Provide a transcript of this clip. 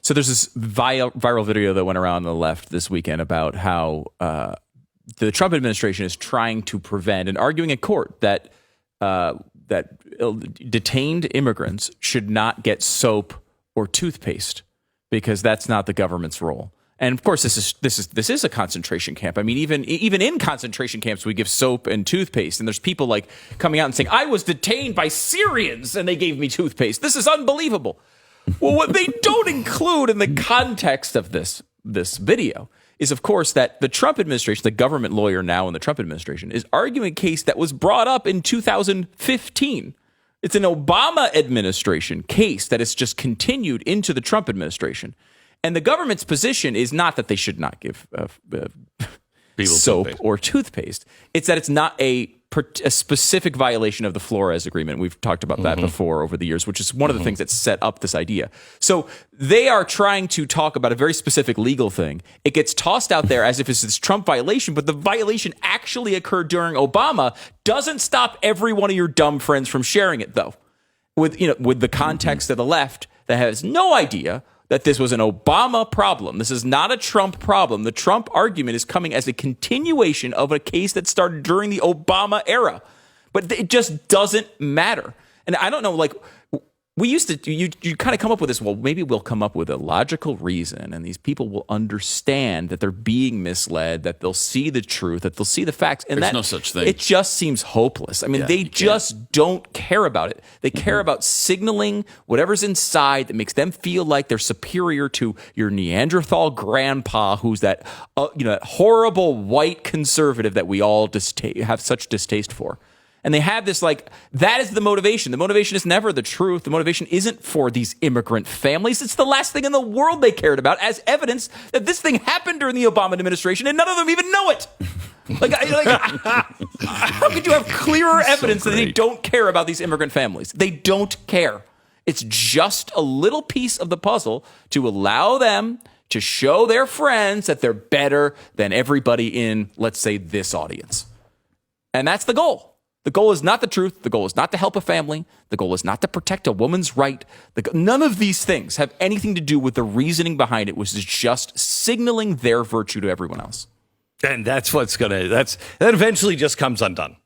So there's this viral video that went around on the left this weekend about how the Trump administration is trying to prevent and arguing in court that detained immigrants should not get soap or toothpaste because that's not the government's role. And of course, this is a concentration camp. I mean, even in concentration camps, we give soap and toothpaste, and there's people like coming out and saying, "I was detained by Syrians and they gave me toothpaste. This is unbelievable." Well, what they don't include in the context of this video is, of course, that the Trump administration, the government lawyer now in the Trump administration, is arguing a case that was brought up in 2015. It's an Obama administration case that has just continued into the Trump administration. And the government's position is not that they should not give soap or toothpaste. It's that it's not a specific violation of the Flores Agreement. We've talked about that before over the years, which is one of the things that set up this idea. So they are trying to talk about a very specific legal thing. It gets tossed out there as if it's this Trump violation, but the violation actually occurred during Obama. Doesn't stop every one of your dumb friends from sharing it, though, with the context of the left that has no idea that this was an Obama problem. This is not a Trump problem. The Trump argument is coming as a continuation of a case that started during the Obama era. But it just doesn't matter. And I don't know, like, we used to, you kind of come up with this, well, maybe we'll come up with a logical reason and these people will understand that they're being misled, that they'll see the truth, that they'll see the facts. And there's no such thing. It just seems hopeless. I mean, they just don't care about it. They care about signaling whatever's inside that makes them feel like they're superior to your Neanderthal grandpa, who's that horrible white conservative that we all have such distaste for. And they have this, like, that is the motivation. The motivation is never the truth. The motivation isn't for these immigrant families. It's the last thing in the world they cared about, as evidence that this thing happened during the Obama administration and none of them even know it. How could you have clearer evidence that they don't care about these immigrant families? They don't care. It's just a little piece of the puzzle to allow them to show their friends that they're better than everybody in, let's say, this audience. And that's the goal. The goal is not the truth. The goal is not to help a family. The goal is not to protect a woman's right. None of these things have anything to do with the reasoning behind it, which is just signaling their virtue to everyone else. And that's that eventually just comes undone.